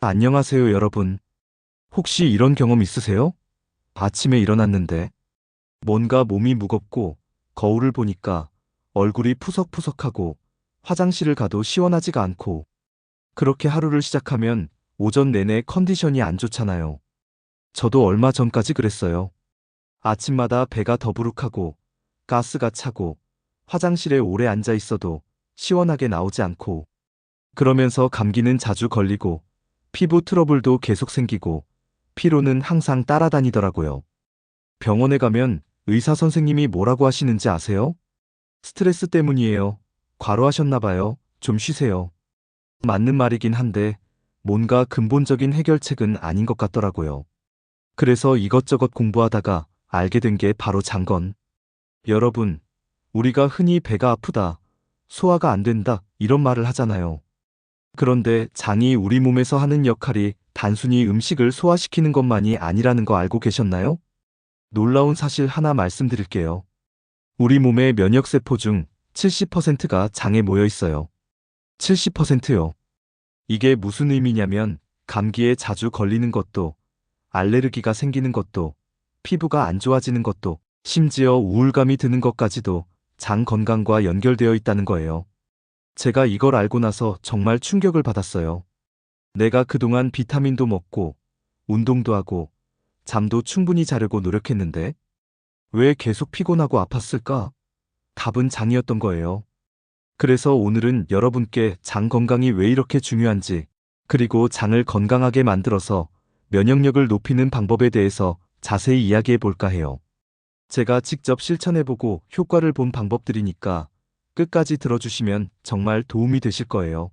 안녕하세요, 여러분. 혹시 이런 경험 있으세요? 아침에 일어났는데 뭔가 몸이 무겁고 거울을 보니까 얼굴이 푸석푸석하고 화장실을 가도 시원하지가 않고 그렇게 하루를 시작하면 오전 내내 컨디션이 안 좋잖아요. 저도 얼마 전까지 그랬어요. 아침마다 배가 더부룩하고 가스가 차고 화장실에 오래 앉아 있어도 시원하게 나오지 않고 그러면서 감기는 자주 걸리고 피부 트러블도 계속 생기고 피로는 항상 따라다니더라고요. 병원에 가면 의사 선생님이 뭐라고 하시는지 아세요? 스트레스 때문이에요. 과로하셨나 봐요. 좀 쉬세요. 맞는 말이긴 한데 뭔가 근본적인 해결책은 아닌 것 같더라고요. 그래서 이것저것 공부하다가 알게 된 게 바로 장건. 여러분, 우리가 흔히 배가 아프다, 소화가 안 된다, 이런 말을 하잖아요. 그런데 장이 우리 몸에서 하는 역할이 단순히 음식을 소화시키는 것만이 아니라는 거 알고 계셨나요? 놀라운 사실 하나 말씀드릴게요. 우리 몸의 면역세포 중 70%가 장에 모여 있어요. 70%요. 이게 무슨 의미냐면 감기에 자주 걸리는 것도, 알레르기가 생기는 것도, 피부가 안 좋아지는 것도, 심지어 우울감이 드는 것까지도 장 건강과 연결되어 있다는 거예요. 제가 이걸 알고 나서 정말 충격을 받았어요. 내가 그동안 비타민도 먹고, 운동도 하고, 잠도 충분히 자려고 노력했는데, 왜 계속 피곤하고 아팠을까? 답은 장이었던 거예요. 그래서 오늘은 여러분께 장 건강이 왜 이렇게 중요한지, 그리고 장을 건강하게 만들어서 면역력을 높이는 방법에 대해서 자세히 이야기해 볼까 해요. 제가 직접 실천해보고 효과를 본 방법들이니까 끝까지 들어주시면 정말 도움이 되실 거예요.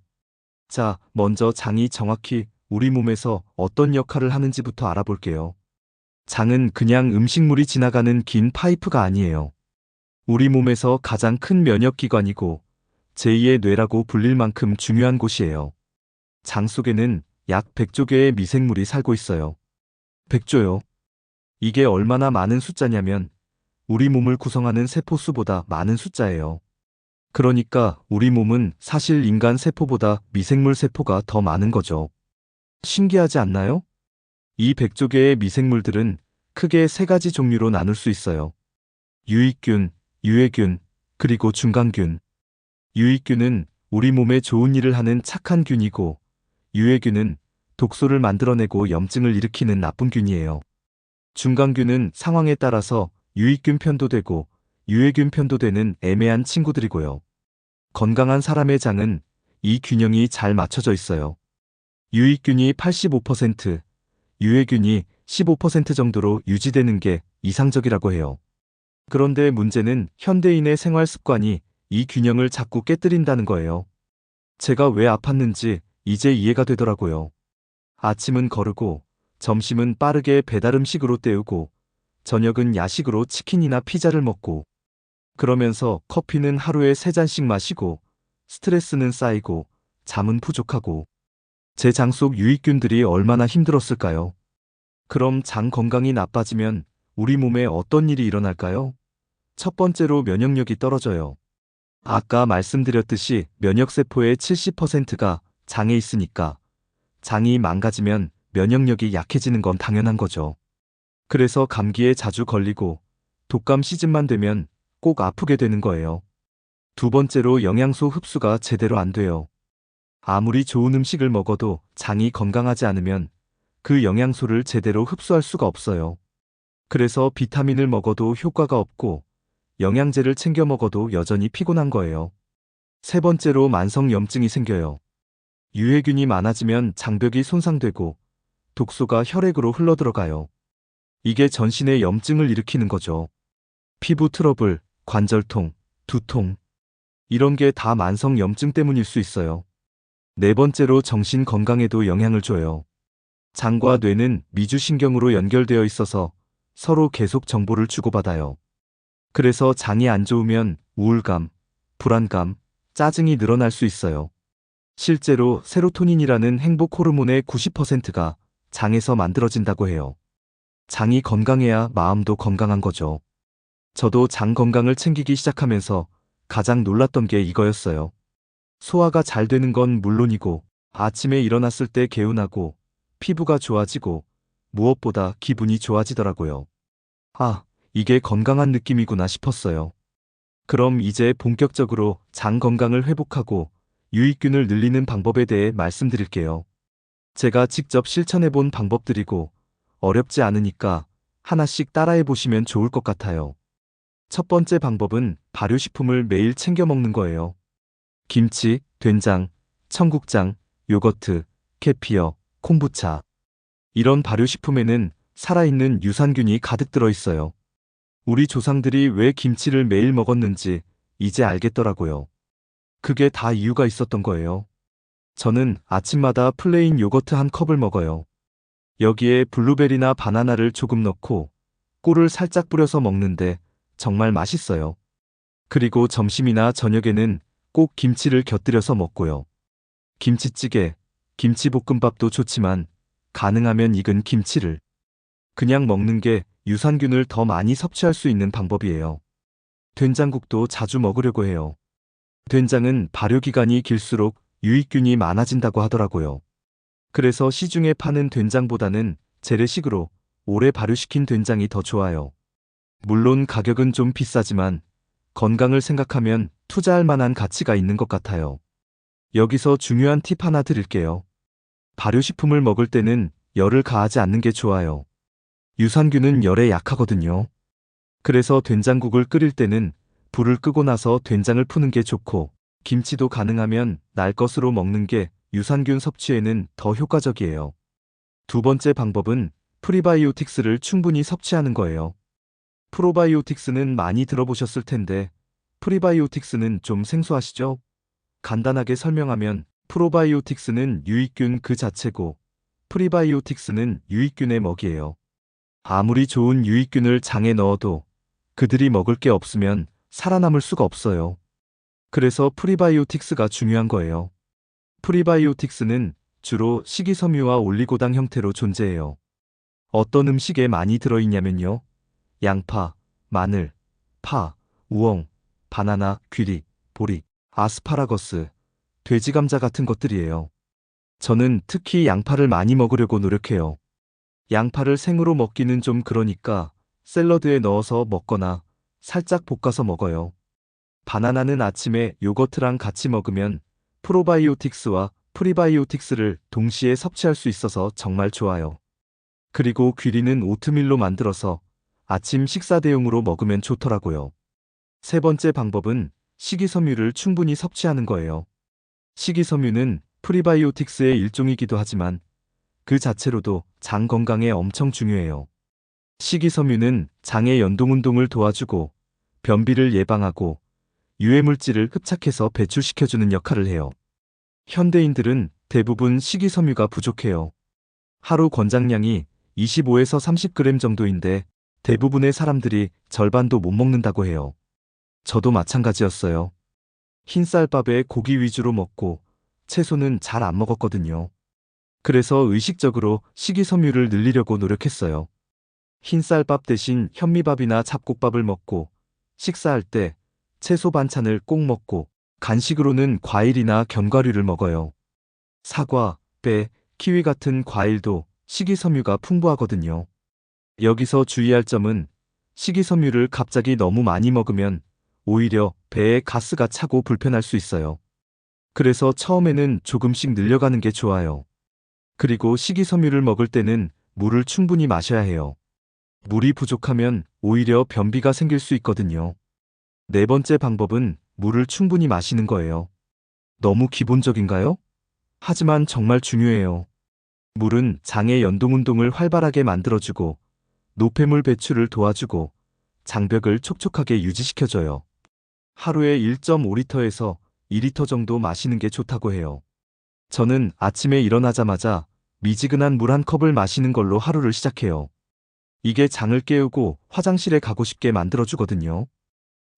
자, 먼저 장이 정확히 우리 몸에서 어떤 역할을 하는지부터 알아볼게요. 장은 그냥 음식물이 지나가는 긴 파이프가 아니에요. 우리 몸에서 가장 큰 면역기관이고 제2의 뇌라고 불릴 만큼 중요한 곳이에요. 장 속에는 약 100조 개의 미생물이 살고 있어요. 100조요. 이게 얼마나 많은 숫자냐면 우리 몸을 구성하는 세포 수보다 많은 숫자예요. 그러니까 우리 몸은 사실 인간 세포보다 미생물 세포가 더 많은 거죠. 신기하지 않나요? 이 100조 개의 미생물들은 크게 세 가지 종류로 나눌 수 있어요. 유익균, 유해균, 그리고 중간균. 유익균은 우리 몸에 좋은 일을 하는 착한 균이고, 유해균은 독소를 만들어내고 염증을 일으키는 나쁜 균이에요. 중간균은 상황에 따라서 유익균 편도 되고, 유해균 편도 되는 애매한 친구들이고요. 건강한 사람의 장은 이 균형이 잘 맞춰져 있어요. 유익균이 85%, 유해균이 15% 정도로 유지되는 게 이상적이라고 해요. 그런데 문제는 현대인의 생활 습관이 이 균형을 자꾸 깨뜨린다는 거예요. 제가 왜 아팠는지 이제 이해가 되더라고요. 아침은 거르고, 점심은 빠르게 배달 음식으로 때우고, 저녁은 야식으로 치킨이나 피자를 먹고, 그러면서 커피는 하루에 3잔씩 마시고, 스트레스는 쌓이고, 잠은 부족하고, 제 장 속 유익균들이 얼마나 힘들었을까요? 그럼 장 건강이 나빠지면 우리 몸에 어떤 일이 일어날까요? 첫 번째로 면역력이 떨어져요. 아까 말씀드렸듯이 면역세포의 70%가 장에 있으니까 장이 망가지면 면역력이 약해지는 건 당연한 거죠. 그래서 감기에 자주 걸리고 독감 시즌만 되면 꼭 아프게 되는 거예요. 두 번째로 영양소 흡수가 제대로 안 돼요. 아무리 좋은 음식을 먹어도 장이 건강하지 않으면 그 영양소를 제대로 흡수할 수가 없어요. 그래서 비타민을 먹어도 효과가 없고 영양제를 챙겨 먹어도 여전히 피곤한 거예요. 세 번째로 만성 염증이 생겨요. 유해균이 많아지면 장벽이 손상되고 독소가 혈액으로 흘러들어가요. 이게 전신에 염증을 일으키는 거죠. 피부 트러블, 관절통, 두통. 이런 게 다 만성 염증 때문일 수 있어요. 네 번째로 정신 건강에도 영향을 줘요. 장과 뇌는 미주신경으로 연결되어 있어서 서로 계속 정보를 주고받아요. 그래서 장이 안 좋으면 우울감, 불안감, 짜증이 늘어날 수 있어요. 실제로 세로토닌이라는 행복 호르몬의 90%가 장에서 만들어진다고 해요. 장이 건강해야 마음도 건강한 거죠. 저도 장 건강을 챙기기 시작하면서 가장 놀랐던 게 이거였어요. 소화가 잘 되는 건 물론이고 아침에 일어났을 때 개운하고 피부가 좋아지고 무엇보다 기분이 좋아지더라고요. 아, 이게 건강한 느낌이구나 싶었어요. 그럼 이제 본격적으로 장 건강을 회복하고 유익균을 늘리는 방법에 대해 말씀드릴게요. 제가 직접 실천해 본 방법들이고 어렵지 않으니까 하나씩 따라해 보시면 좋을 것 같아요. 첫 번째 방법은 발효식품을 매일 챙겨 먹는 거예요. 김치, 된장, 청국장, 요거트, 케피어, 콤부차. 이런 발효식품에는 살아있는 유산균이 가득 들어 있어요. 우리 조상들이 왜 김치를 매일 먹었는지 이제 알겠더라고요. 그게 다 이유가 있었던 거예요. 저는 아침마다 플레인 요거트 한 컵을 먹어요. 여기에 블루베리나 바나나를 조금 넣고 꿀을 살짝 뿌려서 먹는데 정말 맛있어요. 그리고 점심이나 저녁에는 꼭 김치를 곁들여서 먹고요. 김치찌개, 김치볶음밥도 좋지만 가능하면 익은 김치를 그냥 먹는 게 유산균을 더 많이 섭취할 수 있는 방법이에요. 된장국도 자주 먹으려고 해요. 된장은 발효기간이 길수록 유익균이 많아진다고 하더라고요. 그래서 시중에 파는 된장보다는 재래식으로 오래 발효시킨 된장이 더 좋아요. 물론 가격은 좀 비싸지만 건강을 생각하면 투자할 만한 가치가 있는 것 같아요. 여기서 중요한 팁 하나 드릴게요. 발효식품을 먹을 때는 열을 가하지 않는 게 좋아요. 유산균은 열에 약하거든요. 그래서 된장국을 끓일 때는 불을 끄고 나서 된장을 푸는 게 좋고, 김치도 가능하면 날 것으로 먹는 게 유산균 섭취에는 더 효과적이에요. 두 번째 방법은 프리바이오틱스를 충분히 섭취하는 거예요. 프로바이오틱스는 많이 들어보셨을 텐데, 프리바이오틱스는 좀 생소하시죠? 간단하게 설명하면 프로바이오틱스는 유익균 그 자체고, 프리바이오틱스는 유익균의 먹이에요. 아무리 좋은 유익균을 장에 넣어도 그들이 먹을 게 없으면 살아남을 수가 없어요. 그래서 프리바이오틱스가 중요한 거예요. 프리바이오틱스는 주로 식이섬유와 올리고당 형태로 존재해요. 어떤 음식에 많이 들어있냐면요. 양파, 마늘, 파, 우엉, 바나나, 귀리, 보리, 아스파라거스, 돼지감자 같은 것들이에요. 저는 특히 양파를 많이 먹으려고 노력해요. 양파를 생으로 먹기는 좀 그러니까 샐러드에 넣어서 먹거나 살짝 볶아서 먹어요. 바나나는 아침에 요거트랑 같이 먹으면 프로바이오틱스와 프리바이오틱스를 동시에 섭취할 수 있어서 정말 좋아요. 그리고 귀리는 오트밀로 만들어서 아침 식사 대용으로 먹으면 좋더라고요. 세 번째 방법은 식이섬유를 충분히 섭취하는 거예요. 식이섬유는 프리바이오틱스의 일종이기도 하지만 그 자체로도 장 건강에 엄청 중요해요. 식이섬유는 장의 연동운동을 도와주고 변비를 예방하고 유해물질을 흡착해서 배출시켜주는 역할을 해요. 현대인들은 대부분 식이섬유가 부족해요. 하루 권장량이 25에서 30g 정도인데 대부분의 사람들이 절반도 못 먹는다고 해요. 저도 마찬가지였어요. 흰쌀밥에 고기 위주로 먹고 채소는 잘 안 먹었거든요. 그래서 의식적으로 식이섬유를 늘리려고 노력했어요. 흰쌀밥 대신 현미밥이나 잡곡밥을 먹고 식사할 때 채소 반찬을 꼭 먹고 간식으로는 과일이나 견과류를 먹어요. 사과, 배, 키위 같은 과일도 식이섬유가 풍부하거든요. 여기서 주의할 점은 식이섬유를 갑자기 너무 많이 먹으면 오히려 배에 가스가 차고 불편할 수 있어요. 그래서 처음에는 조금씩 늘려가는 게 좋아요. 그리고 식이섬유를 먹을 때는 물을 충분히 마셔야 해요. 물이 부족하면 오히려 변비가 생길 수 있거든요. 네 번째 방법은 물을 충분히 마시는 거예요. 너무 기본적인가요? 하지만 정말 중요해요. 물은 장의 연동운동을 활발하게 만들어주고 노폐물 배출을 도와주고 장벽을 촉촉하게 유지시켜줘요. 하루에 1.5리터에서 2리터 정도 마시는 게 좋다고 해요. 저는 아침에 일어나자마자 미지근한 물 한 컵을 마시는 걸로 하루를 시작해요. 이게 장을 깨우고 화장실에 가고 싶게 만들어주거든요.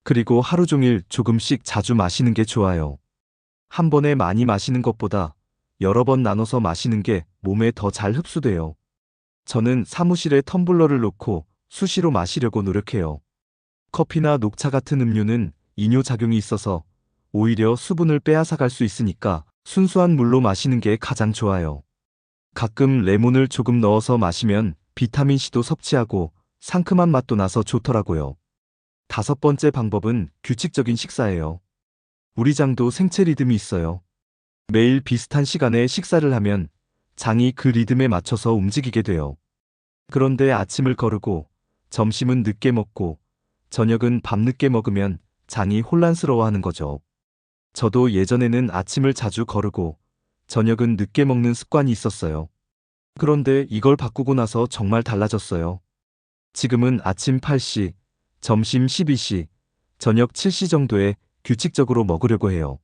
그리고 하루 종일 조금씩 자주 마시는 게 좋아요. 한 번에 많이 마시는 것보다 여러 번 나눠서 마시는 게 몸에 더 잘 흡수돼요. 저는 사무실에 텀블러를 놓고 수시로 마시려고 노력해요. 커피나 녹차 같은 음료는 이뇨작용이 있어서 오히려 수분을 빼앗아갈 수 있으니까 순수한 물로 마시는 게 가장 좋아요. 가끔 레몬을 조금 넣어서 마시면 비타민C도 섭취하고 상큼한 맛도 나서 좋더라고요. 다섯 번째 방법은 규칙적인 식사예요. 우리 장도 생체 리듬이 있어요. 매일 비슷한 시간에 식사를 하면 장이 그 리듬에 맞춰서 움직이게 돼요. 그런데 아침을 거르고 점심은 늦게 먹고 저녁은 밤늦게 먹으면 장이 혼란스러워하는 거죠. 저도 예전에는 아침을 자주 거르고 저녁은 늦게 먹는 습관이 있었어요. 그런데 이걸 바꾸고 나서 정말 달라졌어요. 지금은 아침 8시, 점심 12시, 저녁 7시 정도에 규칙적으로 먹으려고 해요.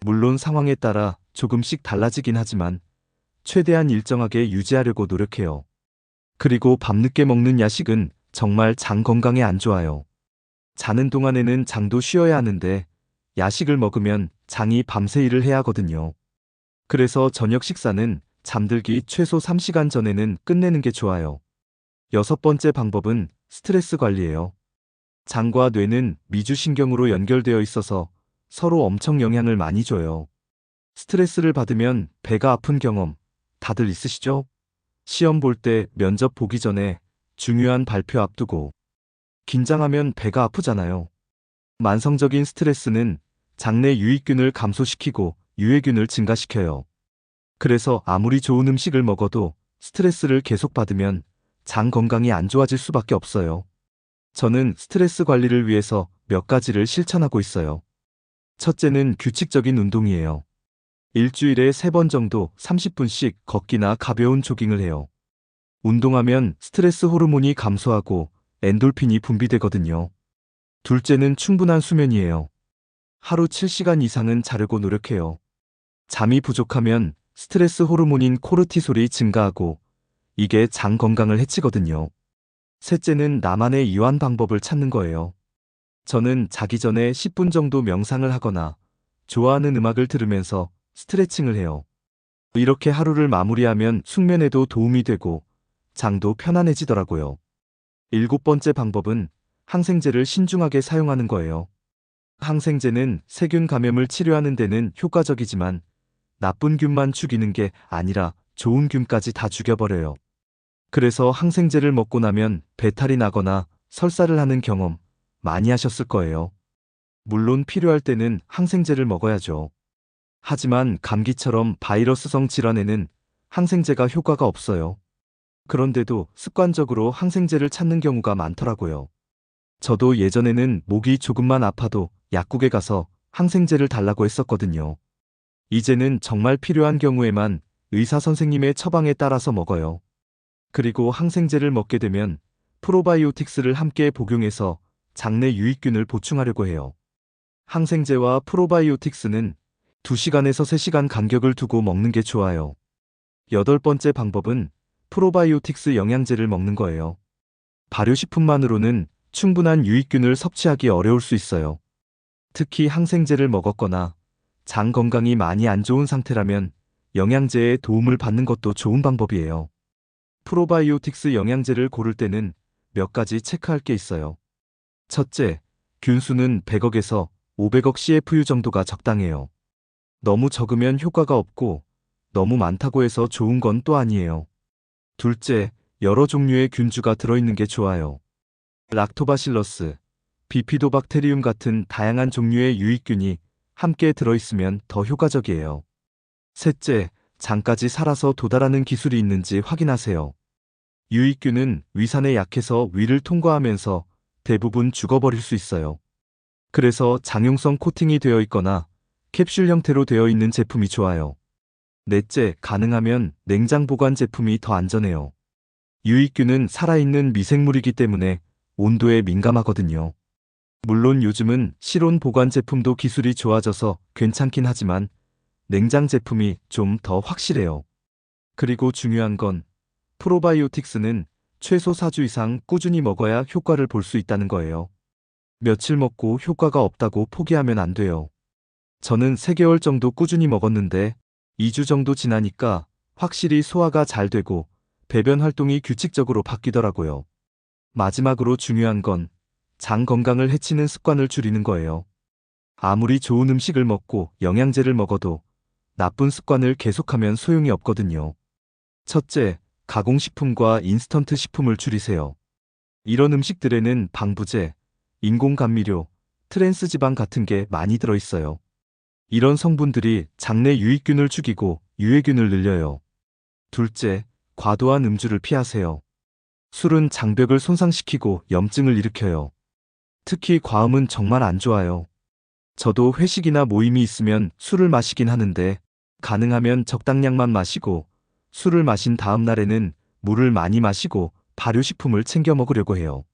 물론 상황에 따라 조금씩 달라지긴 하지만 최대한 일정하게 유지하려고 노력해요. 그리고 밤늦게 먹는 야식은 정말 장 건강에 안 좋아요. 자는 동안에는 장도 쉬어야 하는데 야식을 먹으면 장이 밤새 일을 해야 하거든요. 그래서 저녁 식사는 잠들기 최소 3시간 전에는 끝내는 게 좋아요. 여섯 번째 방법은 스트레스 관리예요. 장과 뇌는 미주신경으로 연결되어 있어서 서로 엄청 영향을 많이 줘요. 스트레스를 받으면 배가 아픈 경험 다들 있으시죠? 시험 볼 때, 면접 보기 전에, 중요한 발표 앞두고 긴장하면 배가 아프잖아요. 만성적인 스트레스는 장내 유익균을 감소시키고 유해균을 증가시켜요. 그래서 아무리 좋은 음식을 먹어도 스트레스를 계속 받으면 장 건강이 안 좋아질 수밖에 없어요. 저는 스트레스 관리를 위해서 몇 가지를 실천하고 있어요. 첫째는 규칙적인 운동이에요. 일주일에 3번 정도 30분씩 걷기나 가벼운 조깅을 해요. 운동하면 스트레스 호르몬이 감소하고 엔돌핀이 분비되거든요. 둘째는 충분한 수면이에요. 하루 7시간 이상은 자려고 노력해요. 잠이 부족하면 스트레스 호르몬인 코르티솔이 증가하고 이게 장 건강을 해치거든요. 셋째는 나만의 이완 방법을 찾는 거예요. 저는 자기 전에 10분 정도 명상을 하거나 좋아하는 음악을 들으면서 스트레칭을 해요. 이렇게 하루를 마무리하면 숙면에도 도움이 되고 장도 편안해지더라고요. 일곱 번째 방법은 항생제를 신중하게 사용하는 거예요. 항생제는 세균 감염을 치료하는 데는 효과적이지만 나쁜 균만 죽이는 게 아니라 좋은 균까지 다 죽여버려요. 그래서 항생제를 먹고 나면 배탈이 나거나 설사를 하는 경험 많이 하셨을 거예요. 물론 필요할 때는 항생제를 먹어야죠. 하지만 감기처럼 바이러스성 질환에는 항생제가 효과가 없어요. 그런데도 습관적으로 항생제를 찾는 경우가 많더라고요. 저도 예전에는 목이 조금만 아파도 약국에 가서 항생제를 달라고 했었거든요. 이제는 정말 필요한 경우에만 의사 선생님의 처방에 따라서 먹어요. 그리고 항생제를 먹게 되면 프로바이오틱스를 함께 복용해서 장내 유익균을 보충하려고 해요. 항생제와 프로바이오틱스는 2시간에서 3시간 간격을 두고 먹는 게 좋아요. 여덟 번째 방법은 프로바이오틱스 영양제를 먹는 거예요. 발효식품만으로는 충분한 유익균을 섭취하기 어려울 수 있어요. 특히 항생제를 먹었거나 장 건강이 많이 안 좋은 상태라면 영양제의 도움을 받는 것도 좋은 방법이에요. 프로바이오틱스 영양제를 고를 때는 몇 가지 체크할 게 있어요. 첫째, 균수는 100억에서 500억 CFU 정도가 적당해요. 너무 적으면 효과가 없고 너무 많다고 해서 좋은 건 또 아니에요. 둘째, 여러 종류의 균주가 들어있는 게 좋아요. 락토바실러스, 비피도박테리움 같은 다양한 종류의 유익균이 함께 들어있으면 더 효과적이에요. 셋째, 장까지 살아서 도달하는 기술이 있는지 확인하세요. 유익균은 위산에 약해서 위를 통과하면서 대부분 죽어버릴 수 있어요. 그래서 장용성 코팅이 되어 있거나 캡슐 형태로 되어 있는 제품이 좋아요. 넷째, 가능하면 냉장 보관 제품이 더 안전해요. 유익균은 살아있는 미생물이기 때문에 온도에 민감하거든요. 물론 요즘은 실온 보관 제품도 기술이 좋아져서 괜찮긴 하지만 냉장 제품이 좀 더 확실해요. 그리고 중요한 건 프로바이오틱스는 최소 4주 이상 꾸준히 먹어야 효과를 볼 수 있다는 거예요. 며칠 먹고 효과가 없다고 포기하면 안 돼요. 저는 3개월 정도 꾸준히 먹었는데 2주 정도 지나니까 확실히 소화가 잘 되고 배변 활동이 규칙적으로 바뀌더라고요. 마지막으로 중요한 건 장 건강을 해치는 습관을 줄이는 거예요. 아무리 좋은 음식을 먹고 영양제를 먹어도 나쁜 습관을 계속하면 소용이 없거든요. 첫째, 가공식품과 인스턴트 식품을 줄이세요. 이런 음식들에는 방부제, 인공감미료, 트랜스지방 같은 게 많이 들어있어요. 이런 성분들이 장내 유익균을 죽이고 유해균을 늘려요. 둘째, 과도한 음주를 피하세요. 술은 장벽을 손상시키고 염증을 일으켜요. 특히 과음은 정말 안 좋아요. 저도 회식이나 모임이 있으면 술을 마시긴 하는데 가능하면 적당량만 마시고 술을 마신 다음 날에는 물을 많이 마시고 발효식품을 챙겨 먹으려고 해요.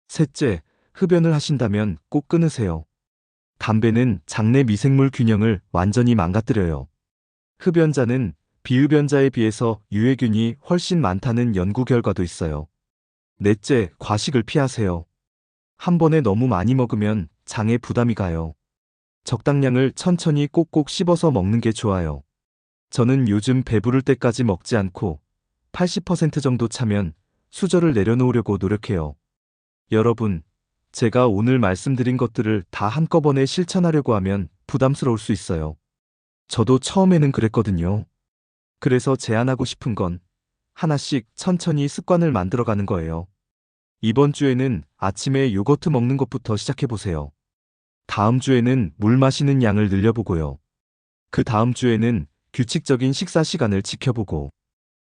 셋째, 흡연을 하신다면 꼭 끊으세요. 담배는 장내 미생물 균형을 완전히 망가뜨려요. 흡연자는 비흡연자에 비해서 유해균이 훨씬 많다는 연구 결과도 있어요. 넷째, 과식을 피하세요. 한 번에 너무 많이 먹으면 장에 부담이 가요. 적당량을 천천히 꼭꼭 씹어서 먹는 게 좋아요. 저는 요즘 배부를 때까지 먹지 않고 80% 정도 차면 수저를 내려놓으려고 노력해요. 여러분, 제가 오늘 말씀드린 것들을 다 한꺼번에 실천하려고 하면 부담스러울 수 있어요. 저도 처음에는 그랬거든요. 그래서 제안하고 싶은 건 하나씩 천천히 습관을 만들어가는 거예요. 이번 주에는 아침에 요거트 먹는 것부터 시작해보세요. 다음 주에는 물 마시는 양을 늘려보고요. 그 다음 주에는 규칙적인 식사 시간을 지켜보고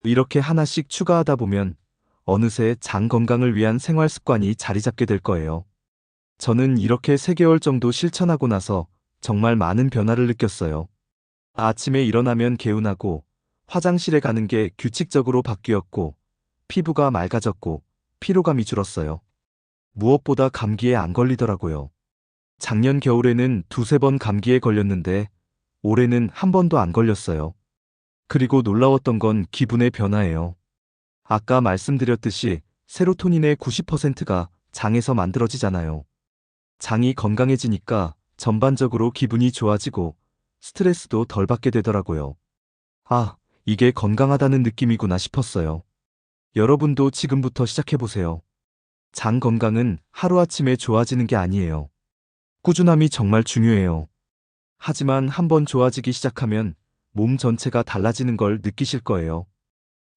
이렇게 하나씩 추가하다 보면 어느새 장 건강을 위한 생활 습관이 자리 잡게 될 거예요. 저는 이렇게 3개월 정도 실천하고 나서 정말 많은 변화를 느꼈어요. 아침에 일어나면 개운하고 화장실에 가는 게 규칙적으로 바뀌었고 피부가 맑아졌고 피로감이 줄었어요. 무엇보다 감기에 안 걸리더라고요. 작년 겨울에는 2~3번 감기에 걸렸는데 올해는 한 번도 안 걸렸어요. 그리고 놀라웠던 건 기분의 변화예요. 아까 말씀드렸듯이 세로토닌의 90%가 장에서 만들어지잖아요. 장이 건강해지니까 전반적으로 기분이 좋아지고 스트레스도 덜 받게 되더라고요. 아, 이게 건강하다는 느낌이구나 싶었어요. 여러분도 지금부터 시작해보세요. 장 건강은 하루아침에 좋아지는 게 아니에요. 꾸준함이 정말 중요해요. 하지만 한번 좋아지기 시작하면 몸 전체가 달라지는 걸 느끼실 거예요.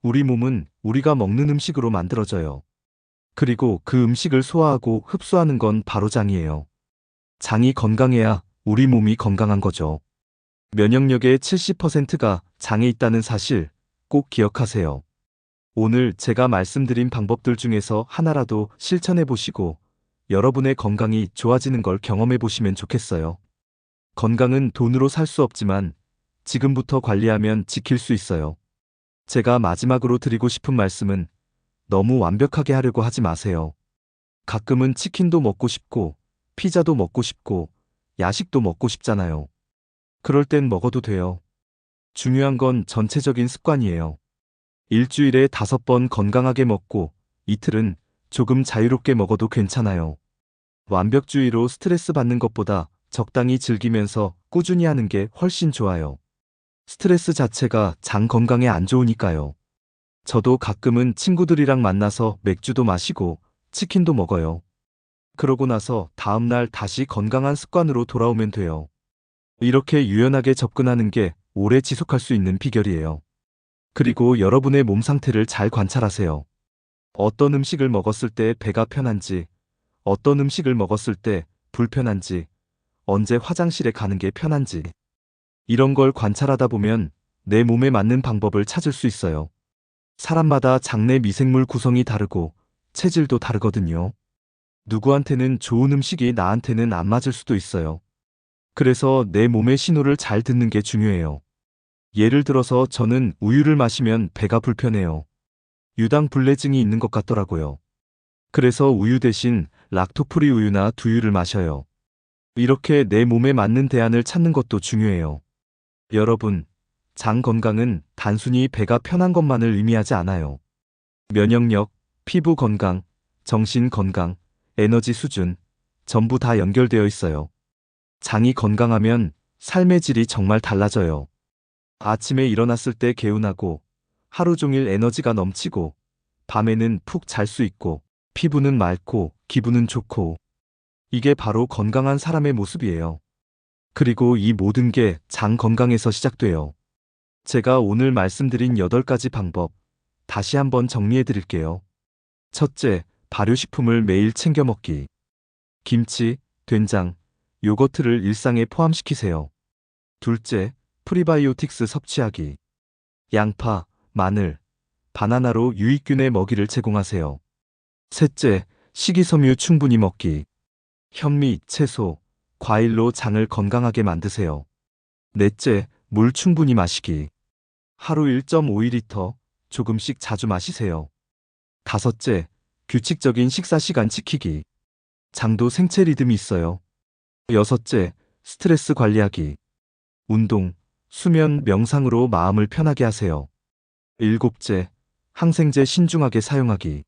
우리 몸은 우리가 먹는 음식으로 만들어져요. 그리고 그 음식을 소화하고 흡수하는 건 바로 장이에요. 장이 건강해야 우리 몸이 건강한 거죠. 면역력의 70%가 장에 있다는 사실 꼭 기억하세요. 오늘 제가 말씀드린 방법들 중에서 하나라도 실천해 보시고 여러분의 건강이 좋아지는 걸 경험해 보시면 좋겠어요. 건강은 돈으로 살 수 없지만 지금부터 관리하면 지킬 수 있어요. 제가 마지막으로 드리고 싶은 말씀은 너무 완벽하게 하려고 하지 마세요. 가끔은 치킨도 먹고 싶고 피자도 먹고 싶고 야식도 먹고 싶잖아요. 그럴 땐 먹어도 돼요. 중요한 건 전체적인 습관이에요. 일주일에 5번 건강하게 먹고 이틀은 조금 자유롭게 먹어도 괜찮아요. 완벽주의로 스트레스 받는 것보다 적당히 즐기면서 꾸준히 하는 게 훨씬 좋아요. 스트레스 자체가 장 건강에 안 좋으니까요. 저도 가끔은 친구들이랑 만나서 맥주도 마시고 치킨도 먹어요. 그러고 나서 다음날 다시 건강한 습관으로 돌아오면 돼요. 이렇게 유연하게 접근하는 게 오래 지속할 수 있는 비결이에요. 그리고 여러분의 몸 상태를 잘 관찰하세요. 어떤 음식을 먹었을 때 배가 편한지, 어떤 음식을 먹었을 때 불편한지, 언제 화장실에 가는 게 편한지. 이런 걸 관찰하다 보면 내 몸에 맞는 방법을 찾을 수 있어요. 사람마다 장내 미생물 구성이 다르고 체질도 다르거든요. 누구한테는 좋은 음식이 나한테는 안 맞을 수도 있어요. 그래서 내 몸의 신호를 잘 듣는 게 중요해요. 예를 들어서 저는 우유를 마시면 배가 불편해요. 유당불내증이 있는 것 같더라고요. 그래서 우유 대신 락토프리 우유나 두유를 마셔요. 이렇게 내 몸에 맞는 대안을 찾는 것도 중요해요. 여러분, 장 건강은 단순히 배가 편한 것만을 의미하지 않아요. 면역력, 피부 건강, 정신 건강, 에너지 수준, 전부 다 연결되어 있어요. 장이 건강하면 삶의 질이 정말 달라져요. 아침에 일어났을 때 개운하고, 하루 종일 에너지가 넘치고, 밤에는 푹 잘 수 있고, 피부는 맑고, 기분은 좋고. 이게 바로 건강한 사람의 모습이에요. 그리고 이 모든 게 장 건강에서 시작돼요. 제가 오늘 말씀드린 8가지 방법, 다시 한번 정리해 드릴게요. 첫째, 발효식품을 매일 챙겨 먹기. 김치, 된장, 요거트를 일상에 포함시키세요. 둘째, 프리바이오틱스 섭취하기. 양파, 마늘, 바나나로 유익균의 먹이를 제공하세요. 셋째, 식이섬유 충분히 먹기. 현미, 채소, 과일로 장을 건강하게 만드세요. 넷째, 물 충분히 마시기. 하루 1.5리터, 조금씩 자주 마시세요. 다섯째, 규칙적인 식사 시간 지키기. 장도 생체 리듬이 있어요. 여섯째, 스트레스 관리하기. 운동, 수면, 명상으로 마음을 편하게 하세요. 일곱째, 항생제 신중하게 사용하기.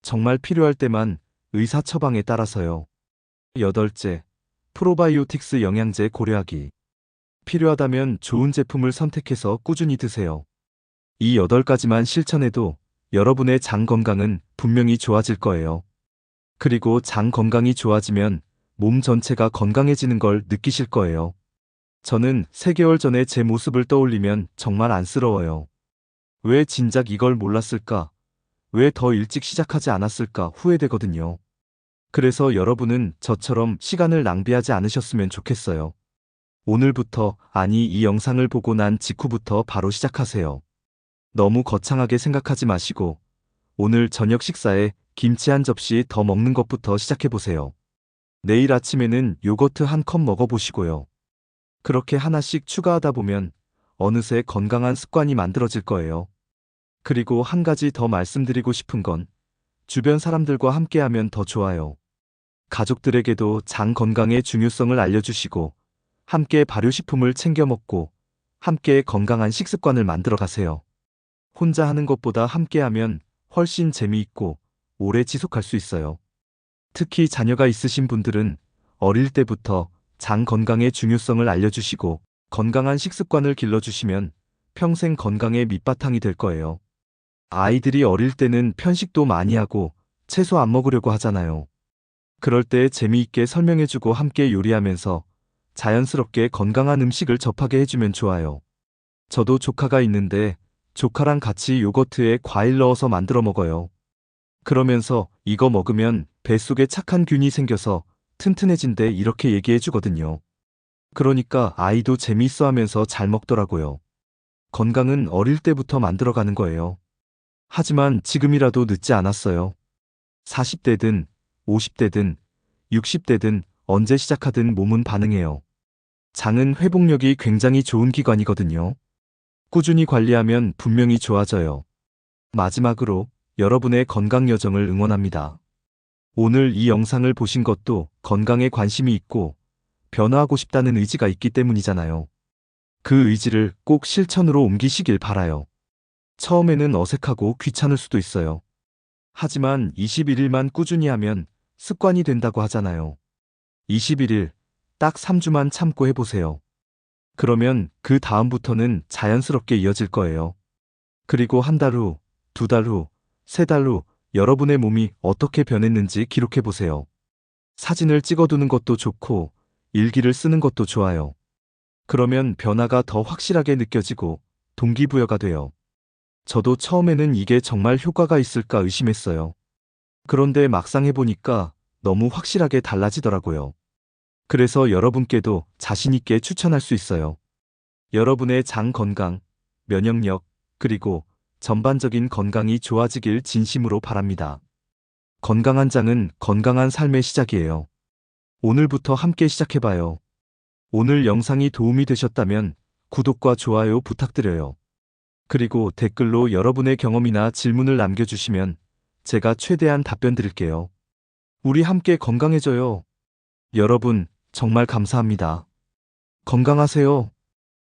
정말 필요할 때만 의사 처방에 따라서요. 여덟째, 프로바이오틱스 영양제 고려하기. 필요하다면 좋은 제품을 선택해서 꾸준히 드세요. 이 8가지만 실천해도 여러분의 장 건강은 분명히 좋아질 거예요. 그리고 장 건강이 좋아지면 몸 전체가 건강해지는 걸 느끼실 거예요. 저는 3개월 전에 제 모습을 떠올리면 정말 안쓰러워요. 왜 진작 이걸 몰랐을까? 왜 더 일찍 시작하지 않았을까 후회되거든요. 그래서 여러분은 저처럼 시간을 낭비하지 않으셨으면 좋겠어요. 오늘부터, 아니 이 영상을 보고 난 직후부터 바로 시작하세요. 너무 거창하게 생각하지 마시고 오늘 저녁 식사에 김치 한 접시 더 먹는 것부터 시작해보세요. 내일 아침에는 요거트 한 컵 먹어보시고요. 그렇게 하나씩 추가하다 보면 어느새 건강한 습관이 만들어질 거예요. 그리고 한 가지 더 말씀드리고 싶은 건 주변 사람들과 함께하면 더 좋아요. 가족들에게도 장 건강의 중요성을 알려주시고 함께 발효식품을 챙겨 먹고 함께 건강한 식습관을 만들어 가세요. 혼자 하는 것보다 함께하면 훨씬 재미있고 오래 지속할 수 있어요. 특히 자녀가 있으신 분들은 어릴 때부터 장 건강의 중요성을 알려주시고 건강한 식습관을 길러주시면 평생 건강의 밑바탕이 될 거예요. 아이들이 어릴 때는 편식도 많이 하고 채소 안 먹으려고 하잖아요. 그럴 때 재미있게 설명해주고 함께 요리하면서 자연스럽게 건강한 음식을 접하게 해주면 좋아요. 저도 조카가 있는데 조카랑 같이 요거트에 과일 넣어서 만들어 먹어요. 그러면서 이거 먹으면 뱃속에 착한 균이 생겨서 튼튼해진대 이렇게 얘기해 주거든요. 그러니까 아이도 재미있어 하면서 잘 먹더라고요. 건강은 어릴 때부터 만들어가는 거예요. 하지만 지금이라도 늦지 않았어요. 40대든 50대든 60대든 언제 시작하든 몸은 반응해요. 장은 회복력이 굉장히 좋은 기관이거든요. 꾸준히 관리하면 분명히 좋아져요. 마지막으로 여러분의 건강 여정을 응원합니다. 오늘 이 영상을 보신 것도 건강에 관심이 있고 변화하고 싶다는 의지가 있기 때문이잖아요. 그 의지를 꼭 실천으로 옮기시길 바라요. 처음에는 어색하고 귀찮을 수도 있어요. 하지만 21일만 꾸준히 하면 습관이 된다고 하잖아요. 21일, 딱 3주만 참고 해보세요. 그러면 그 다음부터는 자연스럽게 이어질 거예요. 그리고 한 달 후, 2달 후, 3달 후 여러분의 몸이 어떻게 변했는지 기록해보세요. 사진을 찍어두는 것도 좋고 일기를 쓰는 것도 좋아요. 그러면 변화가 더 확실하게 느껴지고 동기부여가 돼요. 저도 처음에는 이게 정말 효과가 있을까 의심했어요. 그런데 막상 해보니까 너무 확실하게 달라지더라고요. 그래서 여러분께도 자신있게 추천할 수 있어요. 여러분의 장 건강, 면역력, 그리고 전반적인 건강이 좋아지길 진심으로 바랍니다. 건강한 장은 건강한 삶의 시작이에요. 오늘부터 함께 시작해봐요. 오늘 영상이 도움이 되셨다면 구독과 좋아요 부탁드려요. 그리고 댓글로 여러분의 경험이나 질문을 남겨주시면 제가 최대한 답변 드릴게요. 우리 함께 건강해져요. 여러분, 정말 감사합니다. 건강하세요.